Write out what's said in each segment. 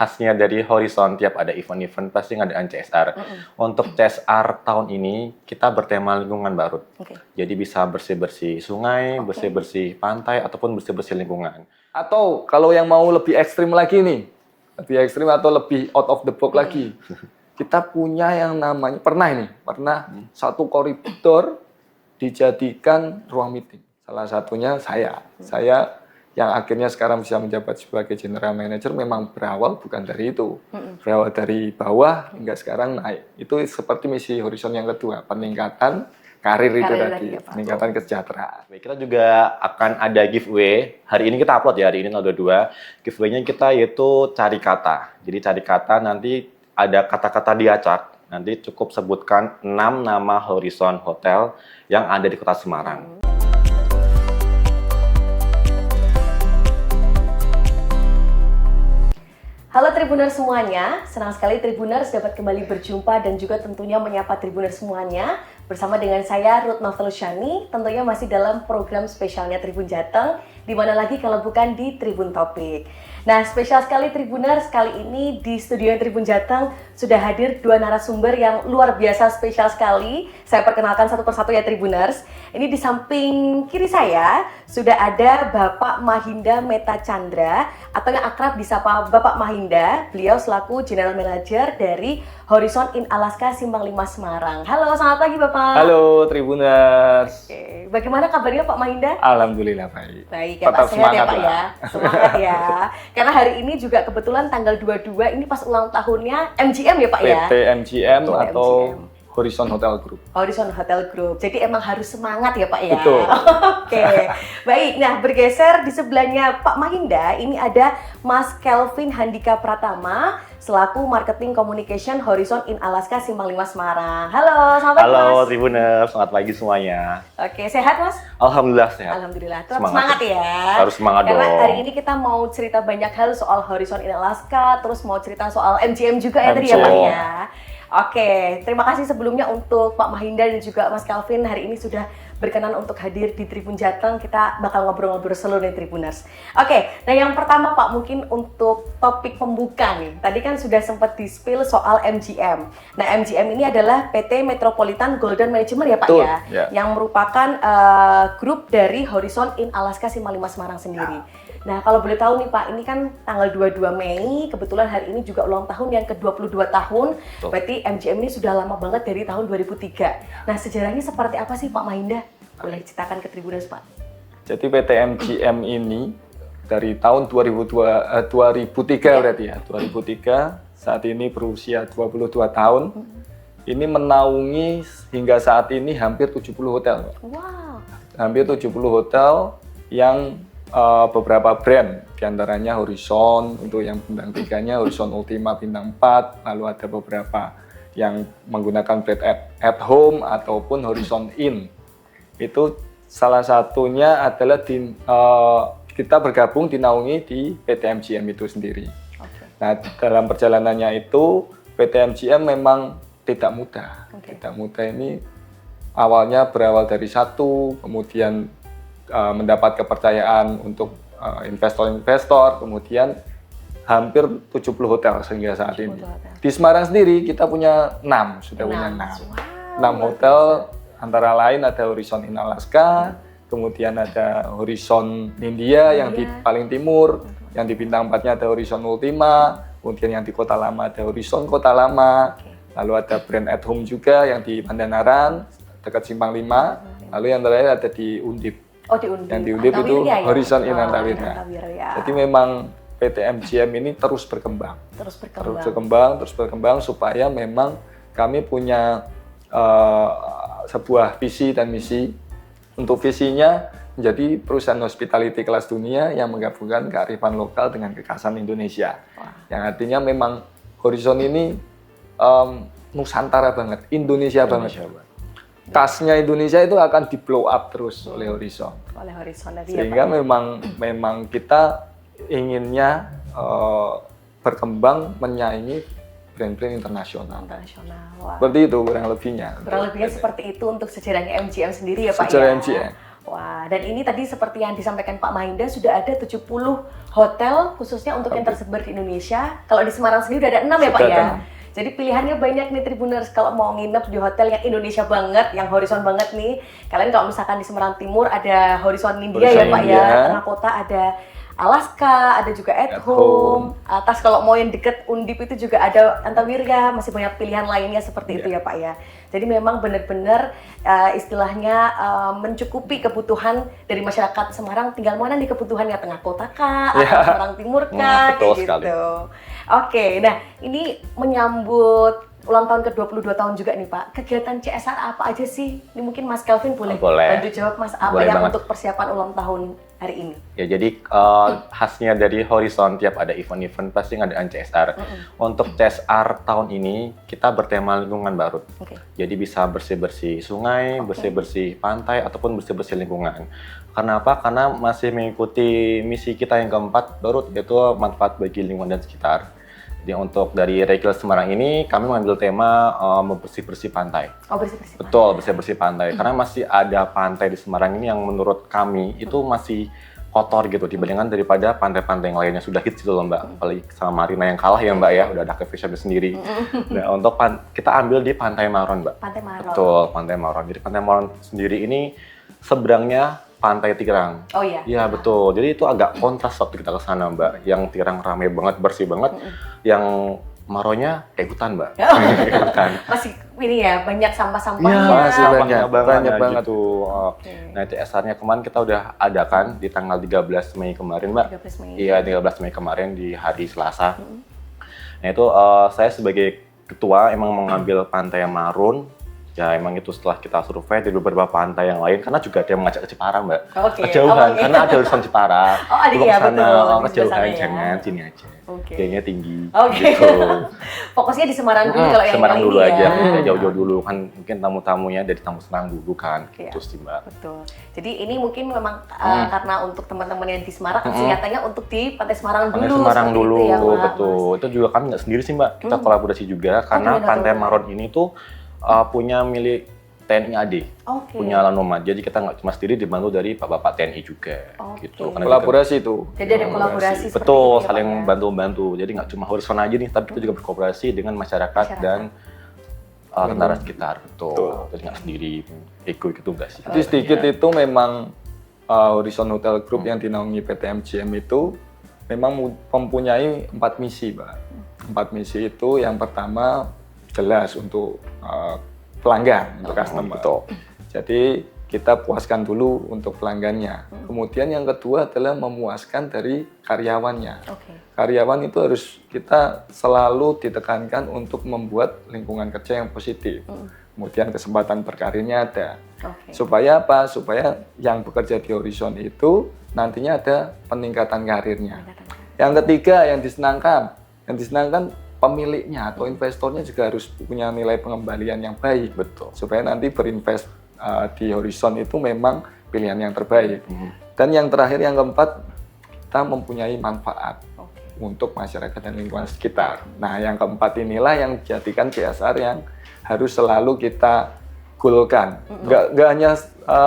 khasnya dari Horizon, tiap ada event-event pasti ngadain CSR. Untuk CSR tahun ini kita bertema lingkungan baru. Jadi bisa bersih-bersih sungai, bersih-bersih pantai, ataupun bersih-bersih lingkungan. Atau kalau yang mau lebih ekstrim lagi nih, lebih ekstrim atau lebih out of the box lagi, kita punya yang namanya, pernah satu koridor dijadikan ruang meeting. Salah satunya saya yang akhirnya sekarang bisa menjabat sebagai general manager memang berawal bukan dari itu. Berawal dari bawah hingga sekarang naik. Itu seperti misi Horizon yang kedua, peningkatan karir itu tadi, peningkatan kesejahteraan. Kita juga akan ada giveaway. Hari ini kita upload ya, hari ini tanggal 22. Giveaway-nya kita yaitu cari kata. Jadi cari kata nanti ada kata-kata diacak. Nanti cukup sebutkan 6 nama Horizon Hotel yang ada di Kota Semarang. Halo Tribuners semuanya, senang sekali Tribuners dapat kembali berjumpa dan juga tentunya menyapa Tribuners semuanya bersama dengan saya Ruth Novelusyani, tentunya masih dalam program spesialnya Tribun Jateng, di mana lagi kalau bukan di Tribun Topik. Nah, spesial sekali Tribuners, kali ini di studio Tribun Jateng sudah hadir dua narasumber yang luar biasa spesial sekali. Saya perkenalkan satu persatu ya Tribuners. Ini di samping kiri saya sudah ada Bapak Mahinda Meta Chandra atau yang akrab disapa Bapak Mahinda. Beliau selaku General Manager dari Horizon in Alaska Simpang 5 Semarang. Halo, selamat pagi Bapak. Halo Tribuners. Oke, bagaimana kabarnya Pak Mahinda? Alhamdulillah baik. Baik ya Pak, sehat ya Pak ya. Semangat ya. Karena hari ini juga kebetulan tanggal 22 ini pas ulang tahunnya MGM ya Pak ya. PT MGM atau MGM. Horizon Hotel Group. Horizon Hotel Group. Jadi emang harus semangat ya Pak ya. Betul. Oke. Baik, nah bergeser di sebelahnya Pak Mahinda, ini ada Mas Kelvin Handika Pratama selaku Marketing Communication Horizon in Alaska Simpang 5 Semarang. Halo, selamat pagi Mas. Halo Tribuners, selamat pagi semuanya. Oke, sehat Mas? Alhamdulillah sehat. Alhamdulillah. Tetap semangat ya. Harus semangat Karena dong. hari ini kita mau cerita banyak hal soal Horizon in Alaska, terus mau cerita soal MGM juga ya tadi ya Pak ya. Oke, terima kasih sebelumnya untuk Pak Mahinda dan juga Mas Kelvin hari ini sudah berkenan untuk hadir di Tribun Jateng. Kita bakal ngobrol-ngobrol seluruh nih Tribuners. Oke, nah yang pertama Pak mungkin untuk topik pembuka nih. Tadi kan sudah sempat di-spill soal MGM. Nah MGM ini adalah PT Metropolitan Golden Management ya Pak Betul, ya, yang merupakan grup dari Horizon in Alaska Simpang 5 Semarang sendiri. Nah, kalau boleh tahu nih Pak, ini kan tanggal 22 Mei, kebetulan hari ini juga ulang tahun yang ke-22 tahun. Berarti MGM ini sudah lama banget dari tahun 2003. Nah, sejarahnya seperti apa sih Pak Mahinda? Boleh ceritakan ke Tribuners Pak. Jadi PT MGM ini dari tahun 2003 berarti ya, 2003 saat ini berusia 22 tahun. Ini menaungi hingga saat ini hampir 70 hotel. Wow. Hampir 70 hotel yang beberapa brand, diantaranya Horizon untuk yang bintang 3-nya, Horizon Ultima bintang 4, lalu ada beberapa yang menggunakan brand at home ataupun Horizon Inn. Itu salah satunya adalah kita bergabung dinaungi di PT MGM itu sendiri. Nah, dalam perjalanannya itu PT MGM memang tidak mudah. Tidak mudah ini awalnya berawal dari satu, kemudian mendapat kepercayaan untuk investor-investor, kemudian hampir 70 hotel sehingga saat ini. Di Semarang sendiri kita punya 6, sudah punya 6. 6 hotel, antara lain ada Horizon in Alaska, kemudian ada Horizon India yang di paling timur, yang di bintang 4-nya ada Horizon Ultima, kemudian yang di Kota Lama ada Horizon Kota Lama, lalu ada brand at home juga yang di Pandanaran, dekat Simpang 5, lalu yang terakhir ada di Undip. Oh, di Undip. Yang di Undip itu Horizon in Antawirya. Jadi memang PT MGM ini terus berkembang. Terus berkembang supaya memang kami punya sebuah visi dan misi. Untuk visinya menjadi perusahaan hospitality kelas dunia yang menggabungkan kearifan lokal dengan kekhasan Indonesia. Yang artinya memang Horizon ini Nusantara banget, Indonesia banget. Tasnya Indonesia itu akan di blow up terus oleh Horizon. Sehingga memang kita inginnya berkembang menyaingi brand-brand internasional. Wah. Seperti itu kurang lebihnya. Kurang lebihnya seperti itu untuk sejarahnya MGM sendiri ya Pak sejarah ya? MGM. Wah, dan ini tadi seperti yang disampaikan Pak Mahinda, sudah ada 70 hotel khususnya untuk yang tersebar di Indonesia. Kalau di Semarang sendiri udah ada 6 ya Pak Sudah ya? ada 6. Jadi pilihannya banyak nih Tribuners, kalau mau nginep di hotel yang Indonesia banget, yang horizon banget nih. Kalian kalau misalkan di Semarang Timur ada Horizon India ya Horizon Pak ya, India. tengah kota ada Alaska, ada juga At Home. Atas kalau mau yang deket Undip itu juga ada Antawirya, masih banyak pilihan lainnya seperti itu ya Pak ya. Jadi memang benar-benar istilahnya mencukupi kebutuhan dari masyarakat Semarang. Tinggal mana nih kebutuhannya, tengah kota kah, atau Semarang Timur kah, betul kayak sekali. gitu. Oke, nah ini menyambut ulang tahun ke-22 tahun juga nih Pak. Kegiatan CSR apa aja sih? Ini mungkin Mas Kelvin boleh bantu jawab Mas, apa Boleh yang banget. untuk persiapan ulang tahun hari ini? Ya, jadi khasnya dari Horizon tiap ada event-event pasti ngadain CSR. Untuk CSR tahun ini kita bertema lingkungan baru. Oke. Jadi bisa bersih-bersih sungai, bersih-bersih pantai, ataupun bersih-bersih lingkungan. Karena apa? Karena masih mengikuti misi kita yang keempat, baru yaitu manfaat bagi lingkungan dan sekitar. Jadi untuk dari Rekel Semarang ini kami mengambil tema membersih-bersih pantai. Oh, bersih-bersih. Betul, bersih-bersih pantai. Karena masih ada pantai di Semarang ini yang menurut kami itu masih kotor gitu dibandingkan daripada pantai-pantai yang lainnya. Sudah hits gitu loh Mbak, apalagi sama Marina yang kalah ya Mbak ya, udah ada cafe shopnya sendiri. Nah, untuk kita ambil di Pantai Maron Mbak. Pantai Maron. Betul, Pantai Maron. Jadi Pantai Maron sendiri ini seberangnya Pantai Tirang. Oh iya. Iya betul. Jadi itu agak kontras waktu kita ke sana Mbak. Yang Tirang ramai banget, bersih banget. Yang Maronya kayak hutan Mbak. Kayak hutan. Masih ini ya, banyak sampah-sampahnya. Iya, masih sampahnya banyak banget. gitu. Oke. Nah, CSR-nya kemarin kita udah adakan di tanggal 13 Mei kemarin, Mbak. 13 Mei. Iya, 13 Mei kemarin di hari Selasa. Nah, itu saya sebagai ketua emang mengambil Pantai Marun. Ya, emang itu setelah kita survei di beberapa pantai yang lain, karena juga ada yang mengajak ke Jepara, Mbak. Oke. Kejauhan, Oh, karena ada urusan Jepara. Oh, ada Lu ya, kesana, betul. Di sebelah kejauhan, sana ya. jangan, sini aja. Oke. Kayaknya tinggi, Oke. gitu. Fokusnya di Semarang dulu kalau yang Semarang ini dulu ya. aja, kita jauh-jauh dulu kan mungkin tamu-tamunya dari tamu Semarang dulu kan, Oke, gitu sih Mbak. Betul. Jadi ini mungkin memang karena untuk teman-teman yang di Semarang, senjatanya untuk di Pantai Semarang Pantai dulu. Semarang seperti dulu, itu ya, Pak, betul. Itu juga kami nggak sendiri sih Mbak, kita kolaborasi juga karena gimana Pantai tuh? Maron ini tuh punya milik TNI AD, Oke. punya Lanomat. Jadi kita nggak cuma sendiri, dibantu dari bapak-bapak TNI juga, Oke. gitu. Karena Kolaborasi itu. Jadi ada kolaborasi seperti betul, itu ya, Pak, saling ya? bantu-bantu. Jadi nggak cuma Horizon aja nih, tapi kita juga berkooperasi dengan masyarakat dan tentara sekitar, betul. Jadi nggak sendiri, ikut itu nggak sih. Jadi sedikit itu memang Horizon Hotel Group yang dinaungi PT MGM itu memang mempunyai 4 misi, Pak. 4 misi itu yang pertama jelas untuk pelanggan, untuk customer. Betul. Jadi kita puaskan dulu untuk pelanggannya. Kemudian yang kedua adalah memuaskan dari karyawannya. Oke. Karyawan itu harus kita selalu ditekankan untuk membuat lingkungan kerja yang positif. Kemudian kesempatan berkarirnya ada. Oke. Supaya apa? Supaya yang bekerja di Horizon itu nantinya ada peningkatan karirnya. Yang ketiga yang disenangkan pemiliknya atau investornya juga harus punya nilai pengembalian yang baik. Betul. Supaya nanti berinvest di Horizon itu memang pilihan yang terbaik. Dan yang terakhir, yang keempat, kita mempunyai manfaat untuk masyarakat dan lingkungan sekitar. Nah, yang keempat inilah yang dijadikan CSR yang harus selalu kita goalkan. Nggak hanya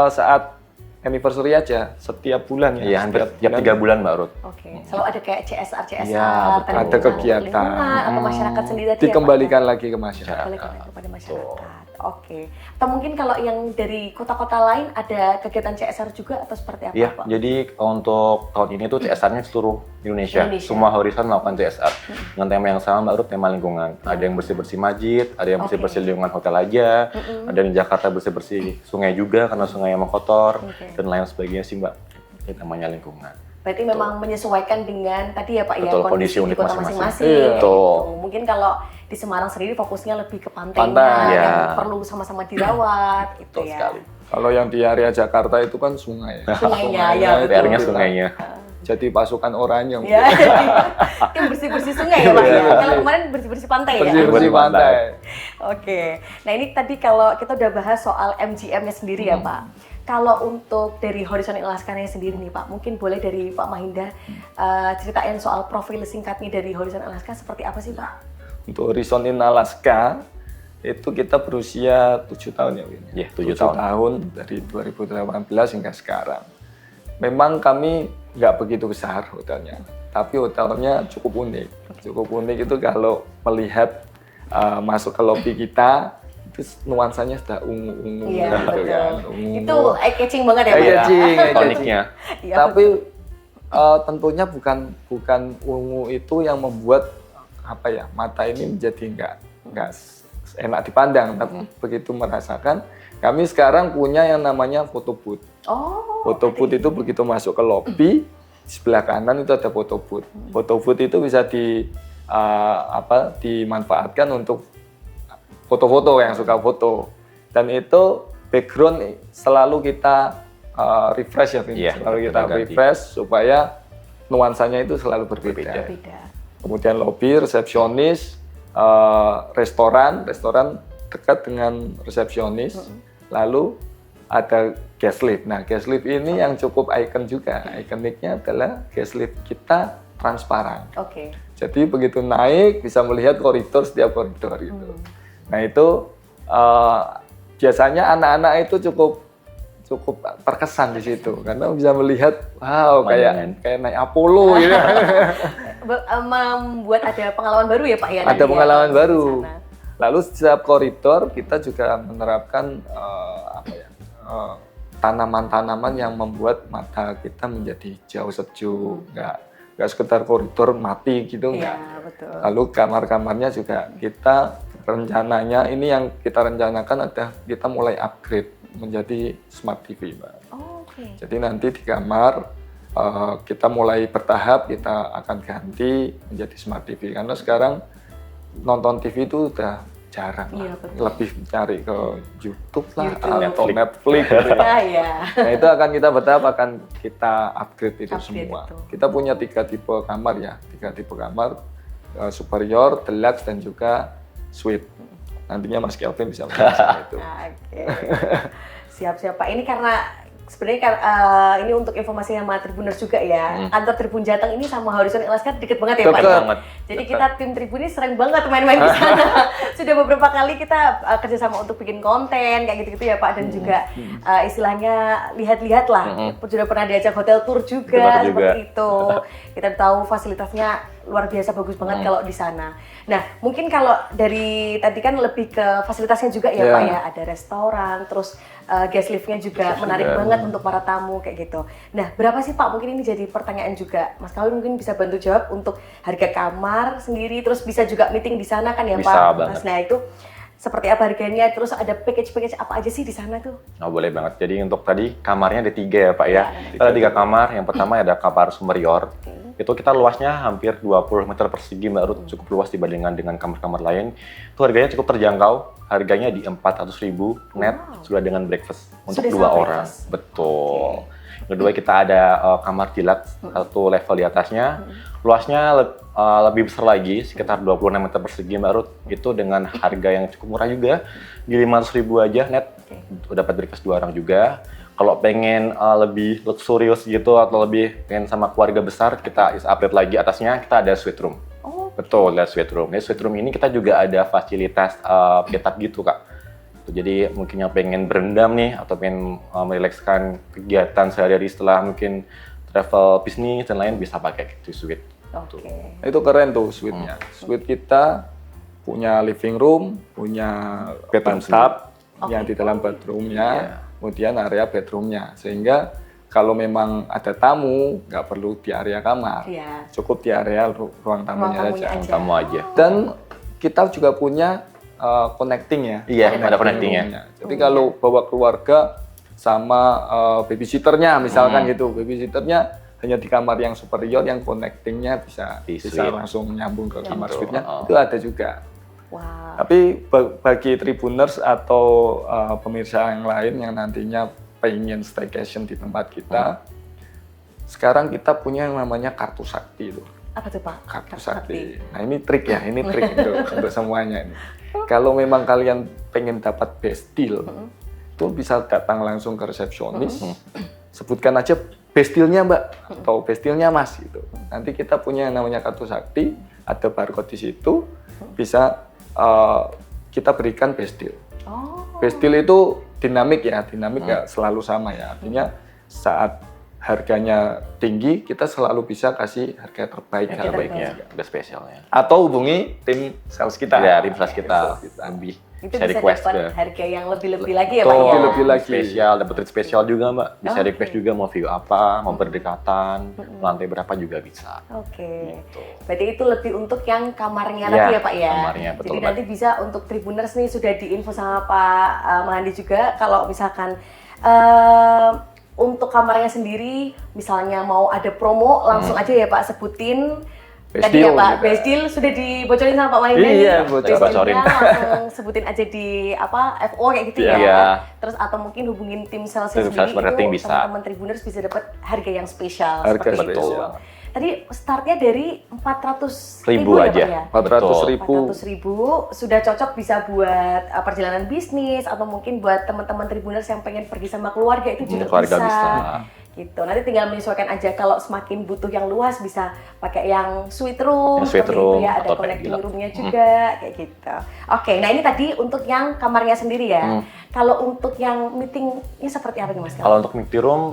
saat anniversary aja, setiap bulan ya. Iya, hampir tiap 3 bulan Mbak Ruth. Oke. Selalu ada kayak CSR, Iya, betul. tadi Ada kegiatan. lingkungan atau masyarakat sendiri tadi ya, Pak, Dikembalikan ya? lagi ke masyarakat. Dikembalikan lagi kepada masyarakat. Oke. Atau mungkin kalau yang dari kota-kota lain ada kegiatan CSR juga atau seperti apa, Iya, Pak? jadi untuk tahun ini tuh CSR-nya seluruh Indonesia. Semua Horizon melakukan CSR. Dengan tema yang sama Mbak Ruth, tema lingkungan. Ada yang bersih-bersih masjid, ada yang bersih-bersih lingkungan hotel aja, ada yang di Jakarta bersih-bersih sungai juga karena sungai emang kotor, dan lain sebagainya sih Mbak. Itu namanya lingkungan. Berarti memang menyesuaikan dengan tadi ya Pak ya, Betul, kondisi kondisi di unik kota masing-masing. masing-masing. Iya. Betul. Gitu. Mungkin kalau di Semarang sendiri fokusnya lebih ke pantainya Pantai, yang ya. perlu sama-sama dirawat gitu Betul ya. sekali. Kalau yang di area Jakarta itu kan sungai. Sungainya, ya itu betul. PR-nya kita sungainya. Jadi pasukan oranye. Ya, tim bersih-bersih sungai ya Pak ya. Iya. Kalau kemarin bersih-bersih pantai ya. Bersih-bersih Bersih pantai. pantai. Oke. Nah ini tadi kalau kita udah bahas soal MGM-nya sendiri ya Pak. Kalau untuk dari Horizon Alaska-nya sendiri nih Pak, mungkin boleh dari Pak Mahinda ceritain soal profil singkatnya dari Horizon Alaska seperti apa sih Pak? Untuk Horizon in Alaska itu kita berusia 7 tahun ya, Win. Iya, 7 tahun dari 2018 hingga sekarang. Memang kami nggak begitu besar hotelnya, tapi hotelnya cukup unik. Cukup unik itu kalau melihat masuk ke lobi kita, itu nuansanya sudah ungu-ungu Iya, gitu betul. kan. Ungu. Itu eye catching banget ya, Pak. Eye catching, eye catching. Uniknya. Iya, Tapi tentunya bukan ungu itu yang membuat apa ya, mata ini menjadi nggak enak dipandang. Tapi begitu merasakan, kami sekarang punya yang namanya photo booth. Oh. Photo booth itu begitu masuk ke lobby, di sebelah kanan itu ada photo booth. Photo booth itu bisa dimanfaatkan untuk foto-foto yang suka foto. Dan itu background selalu kita refresh ya, Vin. Iya, Selalu kita ganti. refresh supaya nuansanya itu selalu berbeda. Beda. Kemudian lobby, resepsionis, restoran dekat dengan resepsionis. Lalu ada guest lift. Nah, guest lift ini yang cukup ikon juga. Ikoniknya adalah guest lift kita transparan. Oke. Jadi begitu naik bisa melihat koridor, setiap koridor gitu. Nah, itu biasanya anak-anak itu cukup terkesan di situ karena bisa melihat wow kayak naik Apollo gitu. Membuat ada pengalaman baru ya, Pak ya. Ada nanti pengalaman di baru. sana. Lalu setiap koridor kita juga menerapkan tanaman-tanaman yang membuat mata kita menjadi hijau sejuk, nggak sekedar koridor mati gitu, Iya, nggak. betul. Lalu kamar-kamarnya juga kita rencananya ini yang kita rencanakan ada kita mulai upgrade menjadi smart TV, Mbak. Oh, oke. Jadi nanti di kamar kita mulai bertahap kita akan ganti menjadi smart TV karena sekarang nonton TV itu udah jarang Iya, lah. betul. Lebih cari ke YouTube lah YouTube. atau Netflix gitu ya. Ya, ya. Nah itu akan kita bertahap akan kita upgrade itu Upgrade semua. itu. Kita punya 3 tipe kamar ya, 3 tipe kamar superior, deluxe dan juga suite. Nantinya Mas Kelvin bisa menjelaskan itu. Nah, oke. Siap-siap, Pak. Ini karena sebenarnya ini untuk informasi sama Tribuners juga ya. Kantor Tribun Jateng ini sama Horizon LSK deket banget ya, Pak. Deket ya? banget. Jadi kita tim Tribun ini sering banget main-main di sana. Sudah beberapa kali kita kerjasama untuk bikin konten kayak gitu-gitu ya, Pak. Dan juga istilahnya lihat-lihat lah. Sudah pernah diajak hotel tour juga, Betul juga. seperti itu. Kita tahu fasilitasnya luar biasa bagus banget kalau di sana. Nah, mungkin kalau dari tadi kan lebih ke fasilitasnya juga ya, Yeah. Pak ya. Ada restoran, terus guest lift-nya juga menarik banget untuk para tamu kayak gitu. Nah, berapa sih Pak? Mungkin ini jadi pertanyaan juga. Mas Kawin mungkin bisa bantu jawab untuk harga kamar sendiri, terus bisa juga meeting di sana kan ya, Bisa Pak? banget. Mas, nah itu seperti apa harganya? Terus ada package-package apa aja sih di sana tuh? Oh, boleh banget. Jadi untuk tadi kamarnya ada 3 ya Pak ya. Ya, Ada 3 kamar. Yang pertama ada kamar superior. Itu kita luasnya hampir 20 meter persegi, Mbak Ruth. Cukup luas dibandingkan dengan kamar-kamar lain. Itu harganya cukup terjangkau. Harganya di 400.000 net sudah dengan breakfast untuk Sudah 2 sama orang. breakfast. Betul. Kedua kita ada kamar deluxe, satu level di atasnya. Luasnya lebih besar lagi, sekitar 26 meter persegi, Mbak Ruth. Itu dengan harga yang cukup murah juga, di 500.000 aja net. Udah dapat breakfast 2 orang juga. Kalau pengen lebih luxurious gitu atau lebih pengen sama keluarga besar, kita upgrade lagi atasnya, kita ada suite room. Oh, Betul, ada suite room. Di suite room ini kita juga ada fasilitas bathtub gitu, Kak. Jadi mungkin yang pengen berendam nih atau pengen merilekskan kegiatan sehari-hari setelah mungkin travel bisnis dan lain bisa pakai di suite. oke. Itu keren tuh suite-nya. Suite kita punya living room, punya bathtub yang di dalam bedroom-nya, kemudian area bedroom-nya. Sehingga kalau memang ada tamu, nggak perlu di area kamar, Iya. cukup di area ruang tamunya tamunya aja. aja. Tamu aja. Dan kita juga punya connecting ya. Iya, ada connecting-nya. room-nya. Jadi kalau bawa keluarga sama babysitternya misalkan gitu, babysitternya hanya di kamar yang superior, yang connectingnya bisa Di bisa suite. langsung nyambung ke kamar Gitu. suite-nya, Oh. itu ada juga. Wow. Tapi bagi Tribuners atau pemirsa yang lain yang nantinya pengen staycation di tempat kita, sekarang kita punya yang namanya kartu sakti itu. Apa tuh Pak? Kartu sakti. Nah ini trik ya, ini trik untuk semuanya ini. Kalau memang kalian pengen dapat best deal, itu bisa datang langsung ke resepsionis, sebutkan aja best deal-nya Mbak atau best deal-nya Mas gitu. Nanti kita punya yang namanya kartu sakti, ada barcode di situ, bisa kita berikan best deal. Oh. Best deal itu dinamik ya, dinamik nggak selalu sama ya. Artinya saat harganya tinggi, kita selalu bisa kasih harga terbaik. Harga Terbaiknya, ada spesialnya. Atau hubungi tim sales kita. Ya, tim sales kita lebih Itu bisa bisa request dapat ke harga yang lebih-lebih lagi ya Pak Betul, ya? lebih lagi. spesial, dapat treat spesial juga Mbak. Bisa Oke. request juga mau view apa, mau berdekatan, lantai berapa juga bisa. Oke. Gitu. Berarti itu lebih untuk yang kamarnya Ya, lagi ya Pak ya? kamarnya, betul, Jadi Mbak. nanti bisa untuk Tribuners nih sudah diinfo sama Pak Mahandi juga kalau misalkan untuk kamarnya sendiri misalnya mau ada promo langsung aja ya Pak sebutin. Best Tadi ya deal Pak, gitu. best deal sudah dibocorin sama Pak Mahandi Iya, nih. bocorin. Best Bocorin. dealnya langsung sebutin aja di apa FO kayak gitu ya. Iya. Terus atau mungkin hubungin tim sales Tim sendiri sales marketing itu bisa. teman-teman Tribuners bisa dapat harga yang spesial Harga seperti itu. spesial. Tadi startnya dari 400 Ribu ya, aja. Pak, ya? 400.000. 400.000 sudah cocok bisa buat perjalanan bisnis atau mungkin buat teman-teman Tribuners yang pengen pergi sama keluarga itu juga keluarga bisa. gitu. Nanti tinggal menyesuaikan aja kalau semakin butuh yang luas bisa pakai yang suite room, Yang suite seperti room, itu ya, ada atau kayak connecting gila. roomnya juga kayak gitu. Oke, nah ini tadi untuk yang kamarnya sendiri ya. Kalau untuk yang meetingnya seperti apa nih Mas? Kalau untuk meeting room,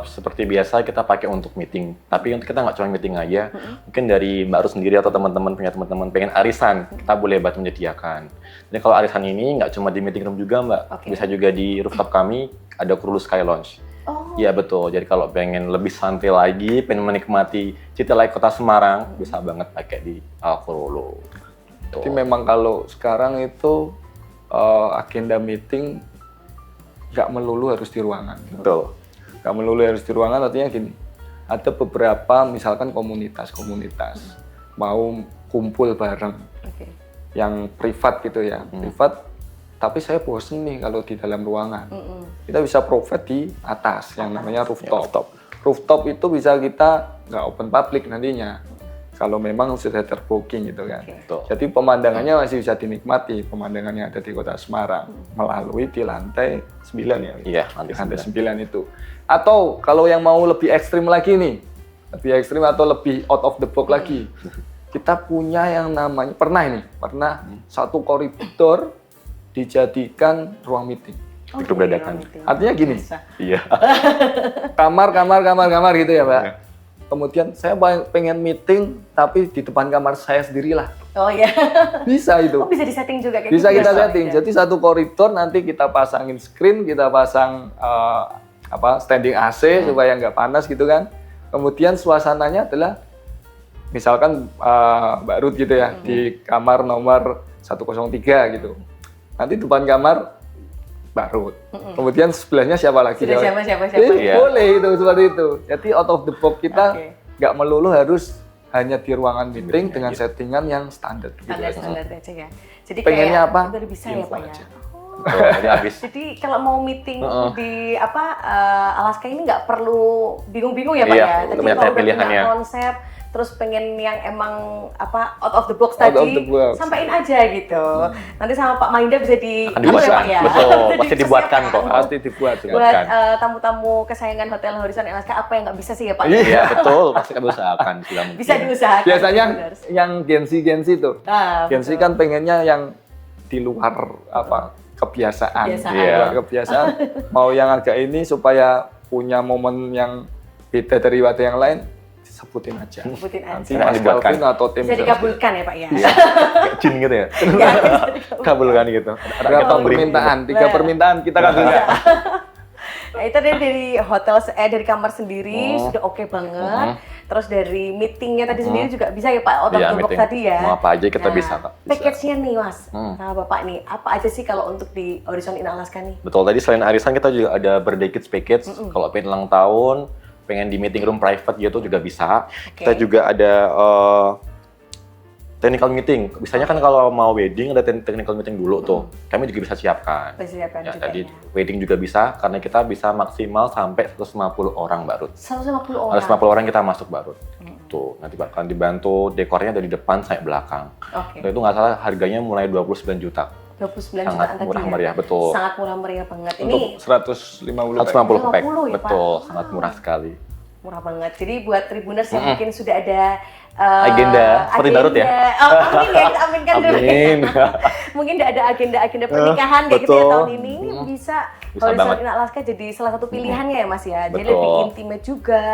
seperti biasa kita pakai untuk meeting. Tapi untuk kita nggak cuma meeting aja, mungkin dari Mbak Rus sendiri atau teman-teman punya teman-teman pengen arisan, kita boleh bantu menyediakan. Jadi kalau arisan ini nggak cuma di meeting room juga Mbak, Oke. bisa juga di rooftop kami ada Krulu Sky Lounge. Oh, Iya betul. Jadi kalau pengen lebih santai lagi, pengen menikmati city light kota Semarang, bisa banget pakai di Krulu. Jadi memang kalau sekarang itu agenda meeting nggak melulu harus di ruangan. Betul. Nggak melulu harus di ruangan, artinya gini, ada beberapa misalkan komunitas mau kumpul bareng oke. yang privat gitu ya, privat. Tapi saya bosen nih kalau di dalam ruangan. Kita bisa provide di atas yang namanya rooftop. Rooftop itu bisa kita nggak open public nantinya. Kalau memang sudah terbooking gitu kan. Oke. Betul. Jadi pemandangannya masih bisa dinikmati, pemandangan yang ada di Kota Semarang melalui di lantai 9 ya. Iya, Di lantai lantai 9 itu. Atau kalau yang mau lebih ekstrim lagi nih, lebih ekstrim atau lebih out of the box lagi, kita punya yang namanya pernah satu koridor dijadikan ruang meeting. Itu dadakan. Artinya gini, Iya. kamar gitu ya Mbak. Kemudian saya pengen meeting tapi di depan kamar saya sendirilah. Oh iya. Bisa itu. Oh bisa disetting juga kayak Bisa gitu kita ya? setting. Jadi satu koridor nanti kita pasangin screen, kita pasang standing AC supaya nggak panas gitu kan. Kemudian suasananya adalah misalkan Mbak Ruth gitu ya di kamar nomor 103 gitu. Nanti depan kamar Mbak Ruth. Kemudian sebelahnya siapa lagi? Sudah siapa. Iya. Boleh itu seperti itu. Jadi out of the box kita Oke. nggak melulu harus hanya di ruangan meeting dengan settingan yang standar. Gitu. Standar aja ya. Jadi Pengennya kayak apa? udah bisa ya Info Pak ya. aja. Betul, jadi habis. Jadi kalau mau meeting di Alaska ini nggak perlu bingung-bingung ya Pak Iya, ya. udah Jadi banyak kalau udah pilihannya. punya konsep, terus pengen yang emang out of the box Out of tadi, the box. sampaikan aja gitu. Nanti sama Pak Mainda bisa di Akan dibuatkan. ya Pak ya. Betul, Bisa pasti dibuatkan kok. dipersiapkan. Pasti dibuat. Buat tamu-tamu kesayangan Hotel Horizon Alaska apa yang nggak bisa sih ya Pak? Iya, betul. Pasti kami usahakan segala mungkin. Bisa diusahakan. Biasanya benar. yang Gen Z tuh. Gen Z Betul. kan pengennya yang di luar kebiasaan. Kebiasaan. Iya. Luar kebiasaan. Mau yang agak ini supaya punya momen yang beda dari wadah yang lain, sebutin aja. Sebutin aja. Nanti Nanti Mas dibuatkan. Calvin atau tim Bisa dikabulkan ya Pak ya. Iya. Kayak jin gitu ya. Kabulkan gitu. berapa Kita beri- permintaan? 3 Nah. permintaan kita kabulkan. Nah, itu dari hotel dari kamar sendiri sudah oke banget. Terus dari meetingnya tadi sendiri juga bisa ya Pak, out of Iya, the box meeting. tadi ya. Mau apa aja kita bisa, Pak. Bisa. Package-nya nih Mas, sama Bapak nih, apa aja sih kalau untuk di Horizon in Alaska nih? Betul, tadi selain arisan kita juga ada birthday kids package. Kalau pengen ulang tahun, pengen di meeting room private gitu juga bisa. Oke. Kita juga ada technical meeting. Biasanya kan kalau mau wedding ada technical meeting dulu tuh. Kami juga bisa siapkan. Persiapan Ya, juga tadi ya. wedding juga bisa karena kita bisa maksimal sampai 150 orang Mbak Ruth. 150 orang. 150 orang kita masuk Mbak Ruth. Tuh, nanti bakal dibantu dekornya dari depan sampai belakang. Oke. Itu nggak salah harganya mulai 29 juta. 29 Sangat jutaan tadi murah ya. meriah, betul. Sangat murah meriah banget. Untuk Ini 150 150 pack. 150 ya, Pak? Betul, sangat murah sekali. Murah banget. Jadi buat Tribuners yang mungkin sudah ada Agenda, seperti Barut ya? Oh, amin ya, kita aminkan dulu. Amin. Mungkin udah ada agenda-agenda pernikahan kayak gitu ya Betul. tahun ini bisa Horizon banget. in Alaska jadi salah satu pilihannya ya Mas ya. Jadi Betul. lebih intimate juga.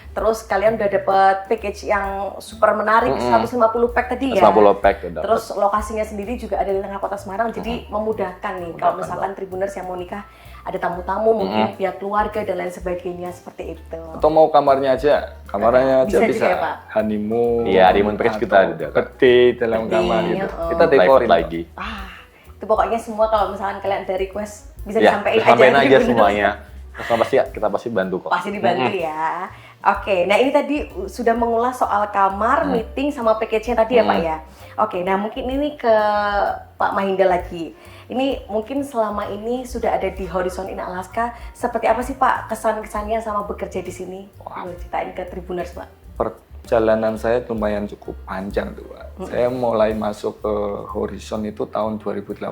Terus kalian udah dapet package yang super menarik, 150 pack tadi ya. 150 pack tuh dapat. Terus lokasinya sendiri juga ada di tengah kota Semarang, jadi memudahkan nih kalau misalkan Tribuners yang mau nikah ada tamu-tamu, mungkin pihak keluarga dan lain sebagainya seperti itu. Atau mau kamarnya aja aja Bisa bisa. juga ya, Pak? Honeymoon. Iya, honeymoon package kita atau ada. Gede dalam kamar gitu. Kita Private dekorin lagi. Itu pokoknya semua kalau misalkan kalian ada request bisa Ya, disampaikan sampein aja Tribuners. semuanya. Kita pasti bantu kok. Pasti dibantu ya. Oke, nah ini tadi sudah mengulas soal kamar, meeting, sama package-nya tadi ya Pak ya. Oke, nah mungkin ini ke Pak Mahinda lagi. Ini mungkin selama ini sudah ada di Horizon in Alaska, seperti apa sih Pak kesan-kesannya sama bekerja di sini? Boleh ceritain ke Tribuners Pak. Perjalanan saya lumayan cukup panjang tuh, Pak. Saya mulai masuk ke Horizon itu tahun 2018.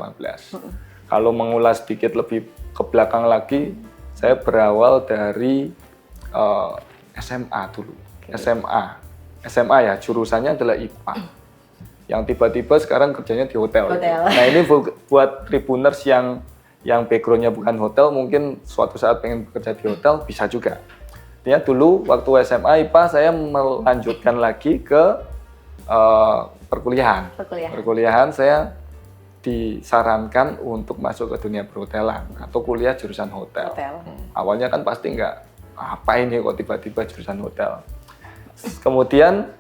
Kalau mengulas sedikit lebih ke belakang lagi, saya berawal dari SMA dulu. SMA ya, jurusannya adalah IPA. Yang tiba-tiba sekarang kerjanya di hotel. Nah ini buat Tribuners yang backgroundnya bukan hotel, mungkin suatu saat pengen bekerja di hotel, bisa juga. Artinya dulu waktu SMA IPA saya melanjutkan lagi ke perkuliahan. Perkuliahan saya disarankan untuk masuk ke dunia perhotelan atau kuliah jurusan hotel. Awalnya kan pasti apa ini kok tiba-tiba jurusan hotel. Kemudian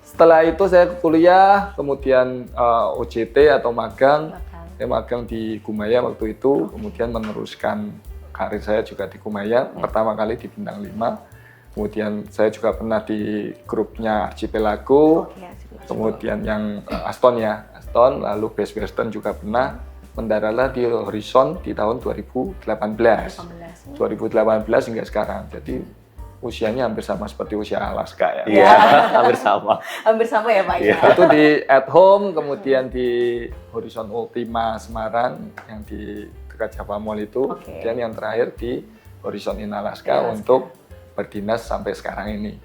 setelah itu saya kuliah, kemudian OJT atau magang. Saya magang di Kumaya waktu itu, kemudian meneruskan karir saya juga di Kumaya, pertama kali di Bintang 5. Kemudian saya juga pernah di grupnya Archipelago, kemudian yang Aston, lalu Best Western juga pernah. Mendaratlah di Horizon di tahun 2018 hingga sekarang. Jadi usianya hampir sama seperti usia Alaska ya. Iya, hampir sama. Hampir sama ya Pak ya. Itu di At Home, kemudian di Horizon Ultima Semarang yang di dekat Java Mall itu. Kemudian yang terakhir di Horizon in Alaska untuk berdinas sampai sekarang ini.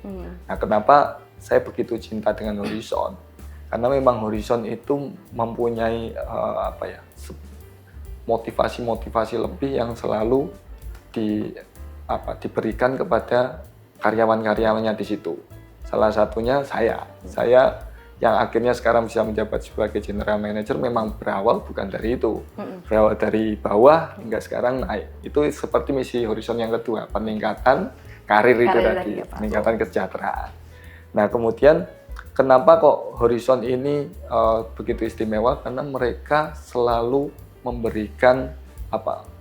Nah, kenapa saya begitu cinta dengan Horizon? Karena memang Horizon itu mempunyai motivasi-motivasi lebih yang selalu diberikan kepada karyawan-karyawannya di situ. Salah satunya saya yang akhirnya sekarang bisa menjabat sebagai General Manager memang berawal bukan dari itu. Berawal dari bawah hingga sekarang naik. Itu seperti misi Horizon yang kedua, peningkatan karir itu tadi, peningkatan kesejahteraan. Nah, kemudian kenapa kok Horizon ini begitu istimewa? Karena mereka selalu memberikan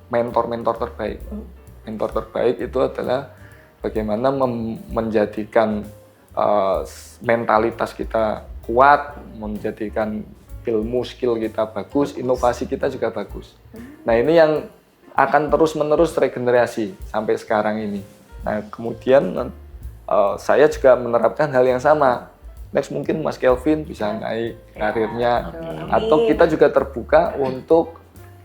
mentor-mentor terbaik. Mentor terbaik itu adalah bagaimana menjadikan mentalitas kita kuat, menjadikan ilmu skill kita bagus, inovasi kita juga bagus. Nah, ini yang akan terus-menerus regenerasi sampai sekarang ini. Nah, kemudian saya juga menerapkan hal yang sama. Next mungkin Mas Kelvin bisa naik karirnya, atau kita juga terbuka untuk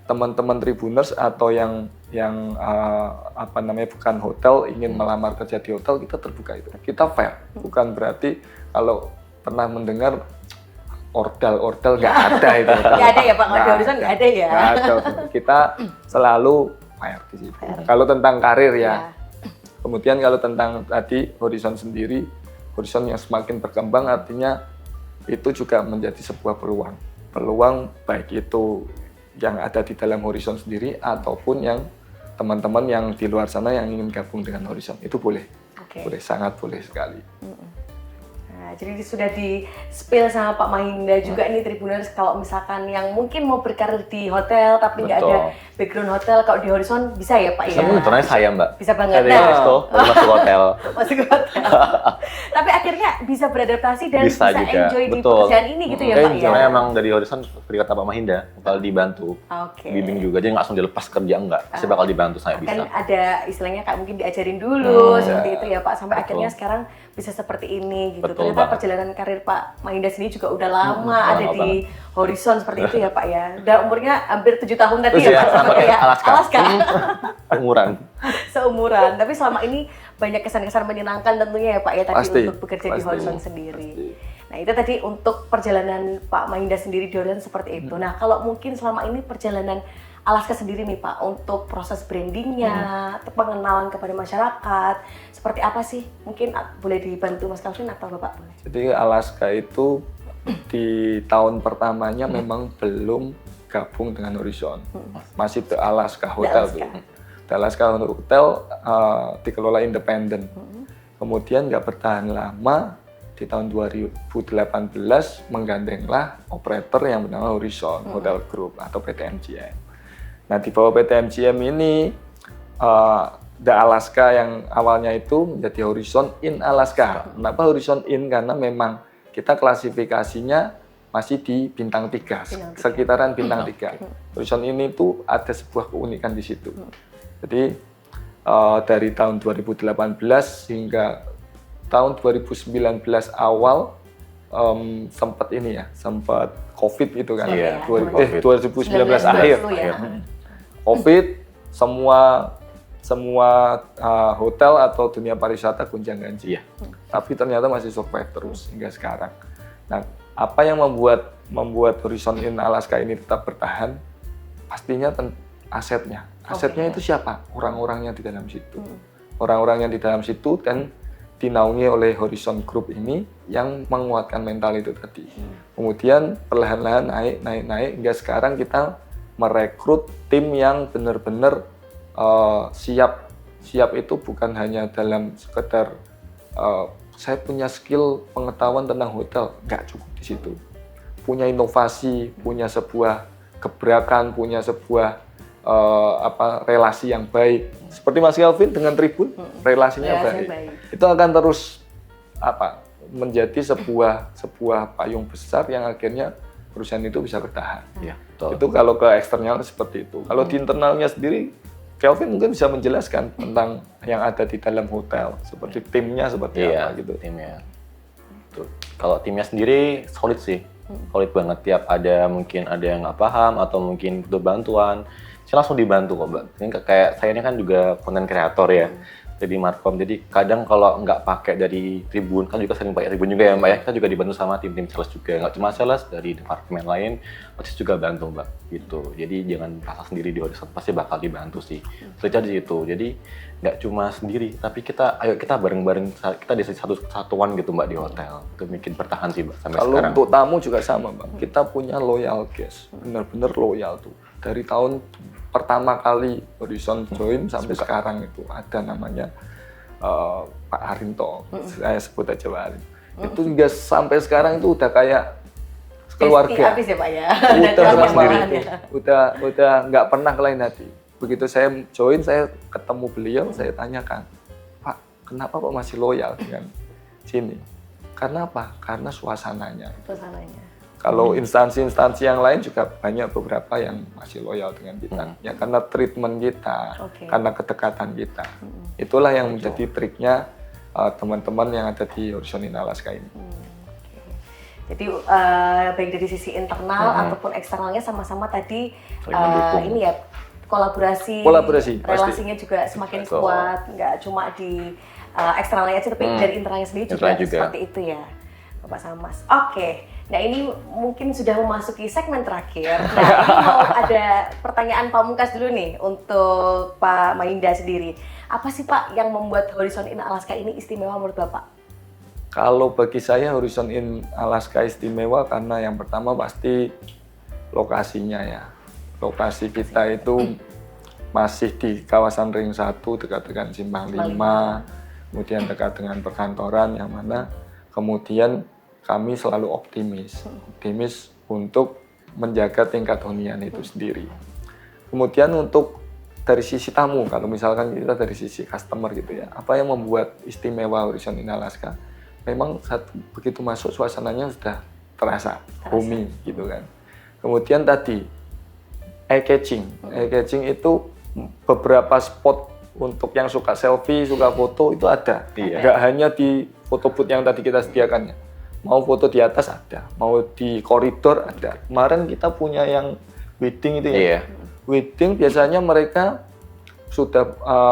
teman-teman Tribuners atau yang bukan hotel ingin melamar kerja di hotel, kita terbuka itu. Kita fair, bukan berarti kalau pernah mendengar ordal nggak ada itu. Nggak ada ya Pak, kalau di Horizon nggak ada ya. Nggak ada. Kita selalu fair di situ. Kalau tentang karir ya. Kemudian kalau tentang tadi Horizon sendiri, Horizon yang semakin berkembang artinya itu juga menjadi sebuah peluang. Peluang baik itu yang ada di dalam Horizon sendiri ataupun yang teman-teman yang di luar sana yang ingin gabung dengan Horizon. Itu boleh. Boleh, sangat boleh sekali. Nah, jadi sudah di-spill sama Pak Mahinda juga nih Tribuners, kalau misalkan yang mungkin mau berkarir di hotel tapi nggak ada background hotel, kalau di Horizon bisa ya Pak ya? Sebenarnya saya Mbak. Bisa banget. Baru masuk hotel. Masuk hotel. Tapi akhirnya bisa beradaptasi dan bisa juga enjoy di pekerjaan ini gitu ya Pak ya? Karena emang dari Horizon seperti kata Pak Mahinda, bakal dibantu. Bimbing juga, jadi nggak langsung dilepas kerja, enggak. Pasti bakal dibantu saya bisa. Kan ada istilahnya kayak mungkin diajarin dulu seperti itu ya Pak, sampai akhirnya sekarang bisa seperti ini gitu. Ternyata perjalanan karir Pak Mahinda sendiri juga udah lama ada di Horizon seperti itu ya Pak ya. Udah umurnya hampir 7 tahun tadi Terus ya ya, Pak, sama kayak Alaska. Alaska. Umuran. Seumuran. Tapi selama ini banyak kesan-kesan menyenangkan tentunya ya Pak ya tadi Pasti, untuk bekerja di pasti. Horizon sendiri. Pasti. Nah itu tadi untuk perjalanan Pak Mahinda sendiri di Horizon seperti itu. Nah kalau mungkin selama ini perjalanan Alaska sendiri nih Pak untuk proses brandingnya, pengenalan kepada masyarakat, seperti apa sih? Mungkin boleh dibantu Mas Calvin atau Bapak boleh? Jadi Alaska itu di tahun pertamanya memang belum gabung dengan Horizon, masih The Alaska Hotel Alaska. tuh. The Alaska Hotel dikelola independen. Kemudian nggak bertahan lama, di tahun 2018 menggandenglah operator yang bernama Horizon Hotel Group atau PT MGM. Nah di bawah PT MGM ini The Alaska yang awalnya itu menjadi Horizon in Alaska. Kenapa Horizon in? Karena memang kita klasifikasinya masih di bintang 3, sekitaran bintang 3. Horizon ini tuh ada sebuah keunikan di situ. Jadi dari tahun 2018 hingga tahun 2019 awal sempat COVID itu kan. Iya, 2019 akhir. Ya. COVID, semua hotel atau dunia pariwisata gonjang ganjing. Iya. Tapi ternyata masih survive terus hingga sekarang. Nah, apa yang membuat Horizon in Alaska ini tetap bertahan? Pastinya asetnya. Asetnya itu siapa? Orang-orangnya di dalam situ. Orang-orangnya di dalam situ dan dinaungi oleh Horizon Group ini yang menguatkan mental itu tadi. Kemudian perlahan-lahan naik hingga sekarang kita merekrut tim yang benar-benar siap itu bukan hanya dalam sekedar saya punya skill pengetahuan tentang hotel, nggak cukup di situ. Punya inovasi, punya sebuah gebrakan, punya sebuah relasi yang baik. Seperti Mas Calvin dengan Tribun, relasinya baik. Itu akan terus menjadi sebuah payung besar yang akhirnya perusahaan itu bisa bertahan. Iya, betul. Itu kalau ke eksternal seperti itu. Kalau di internalnya sendiri, Calvin mungkin bisa menjelaskan tentang yang ada di dalam hotel, seperti timnya seperti apa gitu. Timnya. Tuh. Kalau timnya sendiri solid sih, solid banget. Tiap mungkin ada yang nggak paham atau mungkin butuh bantuan, saya langsung dibantu kok Mbak. Ini kayak saya ini kan juga konten kreator ya. Jadi Markom, jadi kadang kalau nggak pakai dari Tribun, kan juga sering pakai Tribun juga ya Mbak ya, kita juga dibantu sama tim-tim sales juga, nggak cuma sales, dari departemen lain, pasti juga bantu Mbak, gitu. Jadi jangan rasa sendiri di Horizon, pasti bakal dibantu sih. Kerja di situ, jadi nggak cuma sendiri, tapi kita bareng-bareng, kita di satu satuan gitu Mbak di hotel, itu bikin bertahan sih Mbak sampai Kalau sekarang. untuk tamu juga sama Mbak, kita punya loyal guest, benar-benar loyal tuh. Dari tahun pertama kali Horizon join sampai sekarang itu ada namanya Pak Harinto, saya sebut aja Pak Harinto. Itu juga sampai sekarang itu udah kayak keluarga. Habis ya Pak ya. Udah nggak pernah ke lain hati. Begitu saya join, saya ketemu beliau, saya tanyakan, Pak, kenapa Pak masih loyal dengan sini? Karena apa? Karena suasananya. Kalau instansi-instansi yang lain juga banyak beberapa yang masih loyal dengan kita. Ya karena treatment kita, karena kedekatan kita. Itulah yang menjadi triknya teman-teman yang ada di Horizon in Alaska ini. Jadi baik dari sisi internal ataupun eksternalnya sama-sama tadi ini ya kolaborasi relasinya pasti. Juga semakin kuat, nggak cuma di eksternalnya aja tapi dari internalnya sendiri juga seperti itu ya Bapak sama Mas. Oke. Nah ini mungkin sudah memasuki segmen terakhir. Nah ini mau ada pertanyaan pamungkas dulu nih untuk Pak Mahinda sendiri. Apa sih Pak yang membuat Horizon in Alaska ini istimewa menurut Bapak? Kalau bagi saya Horizon in Alaska istimewa karena yang pertama pasti lokasinya ya. Lokasi kita itu masih di kawasan Ring 1 dekat dengan Simpang 5, kemudian dekat dengan perkantoran yang mana kemudian kami selalu optimis untuk menjaga tingkat hunian itu sendiri. Kemudian untuk dari sisi tamu, kalau misalkan kita dari sisi customer gitu ya, apa yang membuat istimewa Horizon in Alaska? Memang begitu masuk suasananya sudah terasa homey gitu kan. Kemudian tadi eye-catching itu beberapa spot untuk yang suka selfie, suka foto itu ada. Nggak hanya di foto booth yang tadi kita sediakannya. Mau foto di atas ada, mau di koridor ada. Kemarin kita punya yang wedding itu ya. Iya. Wedding biasanya mereka sudah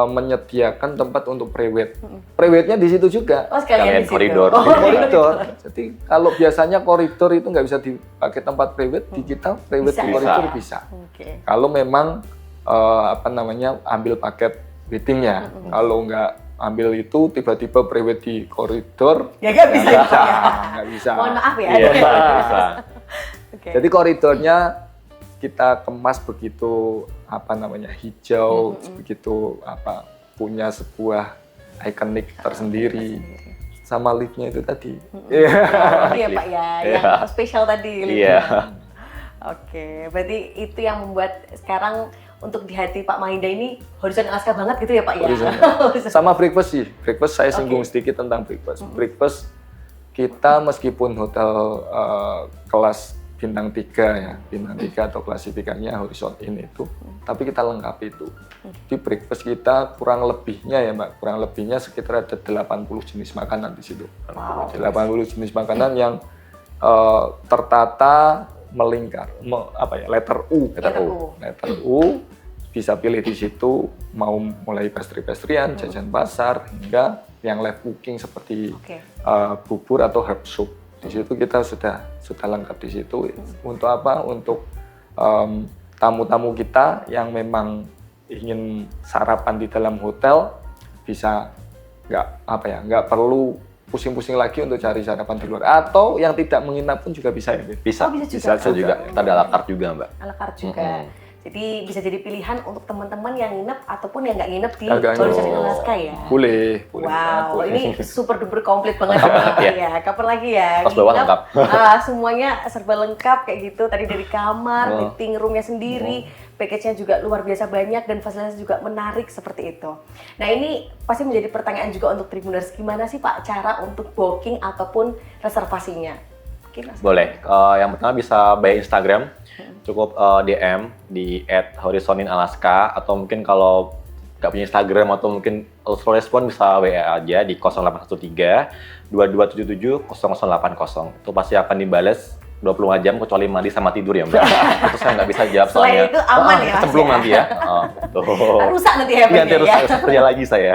menyediakan tempat untuk prewed. Prewednya di situ juga. Oh, sekalian Sekalian di situ. koridor. Oh, Di koridor. Jadi kalau biasanya koridor itu nggak bisa dipakai tempat prewed, di kita prewed Bisa di ya? koridor bisa. Oke. Kalau memang ambil paket weddingnya. Kalau nggak ambil itu tiba-tiba prewed di koridor, Ya nggak bisa. nggak bisa. Mohon maaf ya. Iya, bisa. Oke. Jadi koridornya kita kemas begitu hijau, begitu punya sebuah ikonik tersendiri. Sama liftnya itu tadi. Iya. Oh, iya Pak ya, Iya. yang spesial tadi. Iya. Oke, berarti itu yang membuat sekarang untuk di hati Pak Mahinda ini Horizon Alaska banget gitu ya Pak ya? Horizon. Sama breakfast sih. Breakfast saya singgung Oke. sedikit tentang breakfast. Breakfast kita meskipun hotel kelas bintang 3 ya, bintang 3 atau klasifikasinya Horizon Inn itu, tapi kita lengkapi itu. Di breakfast kita kurang lebihnya ya Mbak, kurang lebihnya sekitar ada 80 jenis makanan di situ. Wow. 80 jenis makanan yang tertata melingkar, letter U. Letter U, bisa pilih di situ, mau mulai pastry-pastryan, jajan pasar, hingga yang live cooking seperti Oke. bubur atau herb soup. Di situ kita sudah lengkap di situ. Untuk apa? Untuk tamu-tamu kita yang memang ingin sarapan di dalam hotel bisa nggak perlu pusing-pusing lagi untuk cari sarapan di luar. Atau yang tidak menginap pun juga bisa ya, Bet? Bisa. Oh, bisa Bisa juga. Kita ada ala carte juga, Mbak. Ala carte juga. Jadi bisa jadi pilihan untuk teman-teman yang nginep ataupun yang nggak nginep di Nggak Horizon nginep. Alaska ya. Boleh. sangat Wow, boleh. ini super duper komplit banget ya. Kapan lagi ya? Kos bawah Nginep, lengkap. semuanya serba lengkap kayak gitu. Tadi dari kamar, meeting roomnya sendiri, package-nya juga luar biasa banyak dan fasilitas juga menarik seperti itu. Nah ini pasti menjadi pertanyaan juga untuk Tribuners, gimana sih Pak cara untuk booking ataupun reservasinya? Mungkin Mas. Boleh. Yang pertama bisa by Instagram, cukup DM di @horizoninalaska, atau mungkin kalau nggak punya Instagram atau mungkin slow respon bisa WA aja di 0813 2277 0080. Itu pasti akan dibales 24 jam kecuali mandi sama tidur ya Mbak. Itu saya nggak bisa jawab Selain soalnya. itu aman ya, Mas, Sebelum ya? nanti ya. Tuh. Rusak nanti Iya, handphonenya nanti ya. harus kerja lagi saya.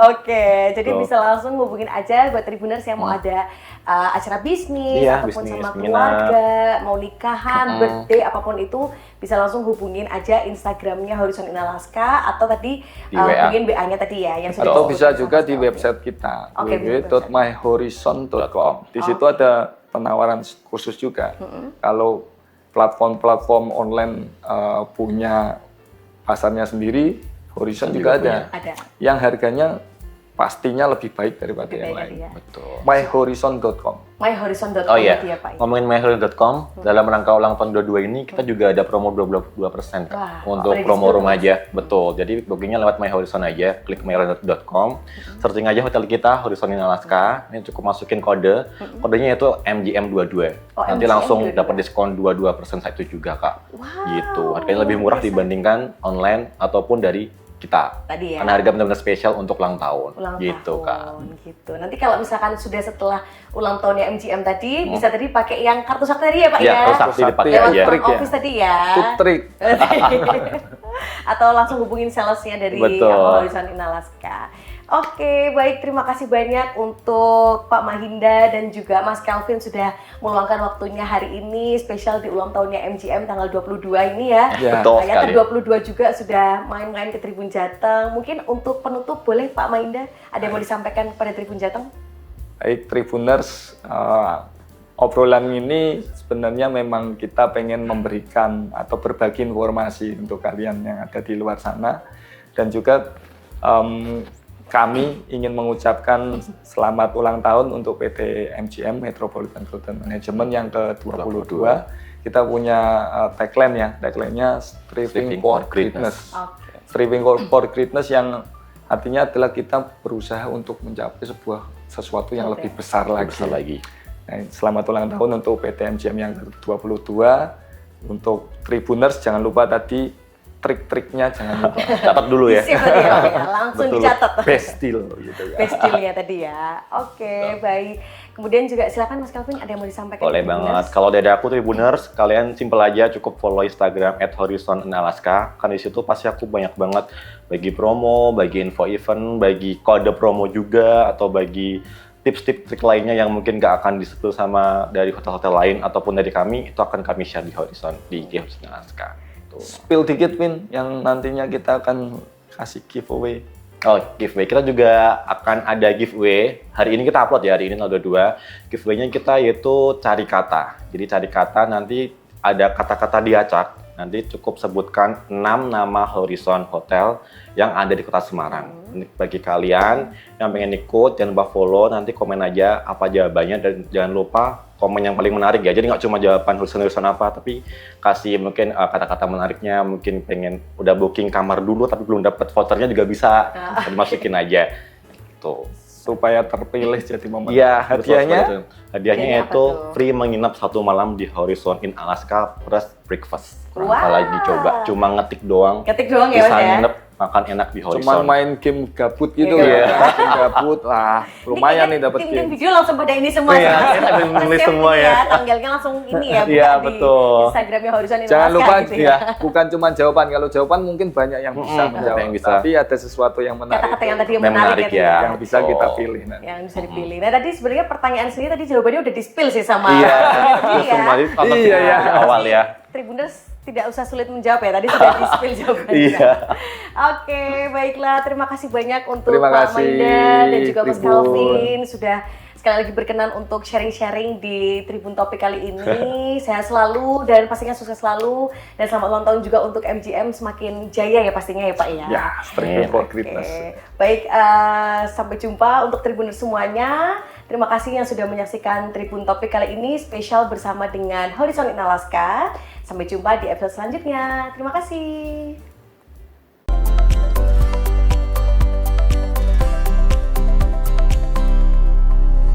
Oke, jadi Tuh. bisa langsung hubungin aja buat Tribuners yang mau ada acara bisnis Iya, ataupun bisnis, sama nginap. keluarga, mau nikahan, birthday, apapun itu bisa langsung hubungin aja Instagramnya Horizon Inn Alaska atau tadi Di WA. hubungin WA-nya tadi ya yang sudah Atau disebutkan bisa sama juga Mas di Kelvin. website kita, Oke, di www.myhorizon.com. Di situ ada penawaran khusus juga. Kalau platform-platform online punya pasarnya sendiri, Horizon juga ada. Ada. Yang harganya pastinya lebih baik daripada Lebih yang baik lain. tadi ya. Betul. myhorizon.com. myhorizon.com Oh iya, tadi ya Pak. ngomongin myhorizon.com, dalam rangka ulang tahun 22 ini kita juga ada promo 22% Kak, Wah, untuk apalagi promo diskon. remaja. Betul, jadi bookingnya lewat myhorizon aja, klik myhorizon.com, searching aja hotel kita, Horizon Inn Alaska, ini cukup masukin kodenya itu MGM22. Oh, Nanti MGM langsung 22. dapat diskon 22% saat itu juga Kak. Wow, Gitu, harganya lebih murah luar biasa. dibandingkan online ataupun dari kita. Tadi ya. Karena harga benar-benar spesial untuk ulang tahun. Ulang gitu tahun, Kak. gitu. Nanti kalau misalkan sudah setelah ulang tahunnya MGM tadi, bisa tadi pakai yang kartu sakti tadi ya Pak Iya, ya? kartu sakti dipakai Lewat aja. Trik front ya. office tadi ya. Itu trik. Atau langsung hubungin salesnya dari Betul. Horizon Inn Alaska. Oke, baik, terima kasih banyak untuk Pak Mahinda dan juga Mas Kelvin sudah meluangkan waktunya hari ini spesial di ulang tahunnya MGM tanggal 22 ini ya. Ya. Betul Ternyata sekali. 22 juga sudah main-main ke Tribun Jateng. Mungkin untuk penutup boleh Pak Mahinda ada yang mau disampaikan kepada Tribun Jateng? Baik, Tribuners, obrolan ini sebenarnya memang kita pengen memberikan atau berbagi informasi untuk kalian yang ada di luar sana, dan juga kami ingin mengucapkan selamat ulang tahun untuk PT MGM Metropolitan Hotel Management yang ke-22. Kita punya tagline ya, tagline-nya Striving for Greatness. Oke. Striving for Greatness yang artinya adalah kita berusaha untuk mencapai sesuatu yang lebih besar lagi. Besar lagi. Nah, selamat ulang tahun untuk PT MGM yang ke-22. Untuk Tribuners jangan lupa tadi trik-triknya jangan lupa. Catat dulu ya. Sip, ya. Langsung Betul. dicatat. Best deal gitu ya. Best deal-nya tadi ya. Oke, baik. Kemudian juga silakan Mas Calvin, ada yang mau disampaikan? Boleh ke Tribuners? banget. Kalau dari aku Tribuners, kalian simple aja cukup follow Instagram @horizon_alaska. Kan di situ pasti aku banyak banget bagi promo, bagi info event, bagi kode promo juga, atau bagi tips-tips trik lainnya yang mungkin gak akan di-spill sama dari hotel-hotel lain ataupun dari kami, itu akan kami share di Horizon, di IG Horizon Alaska. Tuh. Spill dikit Win, yang nantinya kita akan kasih giveaway. Oh, giveaway. Kita juga akan ada giveaway. Hari ini kita upload ya, hari ini tanggal 22. Giveaway-nya kita yaitu cari kata. Jadi cari kata nanti ada kata-kata diacak. Nanti cukup sebutkan 6 nama Horizon Hotel yang ada di Kota Semarang. Ini bagi kalian yang pengen ikut, jangan lupa follow, nanti komen aja apa jawabannya dan jangan lupa komen yang paling menarik ya. Jadi nggak cuma jawaban Horizon apa, tapi kasih mungkin kata-kata menariknya, mungkin pengen udah booking kamar dulu tapi belum dapat vouchernya juga bisa, dimasukin aja. Tuh. Supaya terpilih jadi momen. Iya, hadiahnya betul. Hadiahnya Hadiahnya apa itu tuh? free menginap 1 malam di Horizon in Alaska plus breakfast. Kurang Wah. apa lagi coba, cuma ngetik doang. Ketik doang ya, Bisa Mas ya? nginep, makan enak di Horizon. cuman main game gabut gitu Iya. ya. Game gabut, wah lumayan nih dapat tim game. video langsung pada ini semua. Iya, Mas. enak dan menulis Siap semua ini ya. Tanggalnya langsung ini ya, buka Iya, di betul. Instagramnya Horizon in Jangan Alaska lupa gitu ya, bukan cuma jawaban. Kalau jawaban mungkin banyak yang bisa Mm-mm, menjawab, yang bisa. tapi ada sesuatu yang menarik Kata-kata yang tadi yang Yang menarik, menarik ya, ya. yang bisa kita Oh. pilih nanti. yang bisa dipilih. Nah tadi sebenarnya pertanyaan sendiri tadi jawabannya udah di-spill sih sama Iya, Iya. semua itu tonton Iya, di ya. awal ya. Tribuners tidak usah sulit menjawab ya, tadi sudah di-spill jawabannya. Iya. Oke, baiklah. Terima kasih banyak untuk Terima Pak kasih, Manda dan juga Mas Tribun. Calvin sudah sekali lagi berkenan untuk sharing-sharing di Tribun Topik kali ini. Sehat selalu dan pastinya sukses selalu, dan selamat ulang tahun juga untuk MGM semakin jaya ya pastinya ya Pak ya. Ya, striving for Oke. greatness. Baik, sampai jumpa untuk Tribuners semuanya. Terima kasih yang sudah menyaksikan Tribun Topik kali ini spesial bersama dengan Horizon in Alaska. Sampai jumpa di episode selanjutnya. Terima kasih.